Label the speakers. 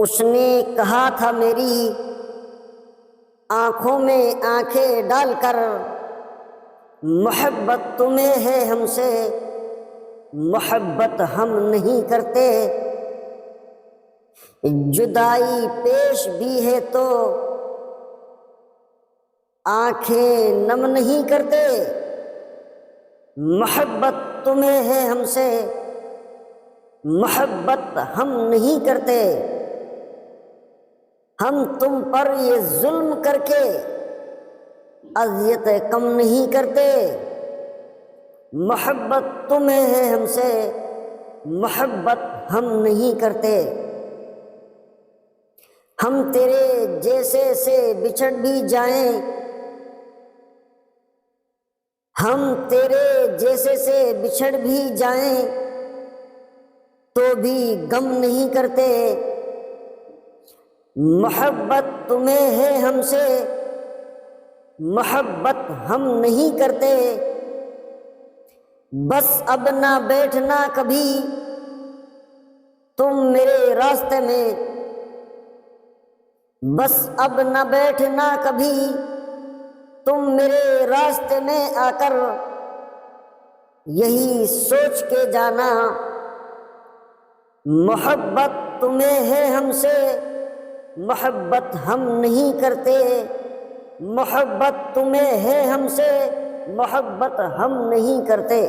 Speaker 1: اس نے کہا تھا میری آنکھوں میں آنکھیں ڈال کر، محبت تمہیں ہے ہم سے، محبت ہم نہیں کرتے، جدائی پیش بھی ہے تو آنکھیں نم نہیں کرتے، محبت تمہیں ہے ہم سے، محبت ہم نہیں کرتے، ہم تم پر یہ ظلم کر کے اذیت کم نہیں کرتے، محبت تمہیں ہے ہم سے، محبت ہم نہیں کرتے، ہم تیرے جیسے سے بچھڑ بھی جائیں، ہم تیرے جیسے سے بچھڑ بھی جائیں تو بھی غم نہیں کرتے، محبت تمہیں ہے ہم سے، محبت ہم نہیں کرتے، بس اب نہ بیٹھنا کبھی تم میرے راستے میں، بس اب نہ بیٹھنا کبھی تم میرے راستے میں آ کر، یہی سوچ کے جانا محبت تمہیں ہے ہم سے، محبت ہم نہیں کرتے، محبت تمہیں ہے ہم سے، محبت ہم نہیں کرتے۔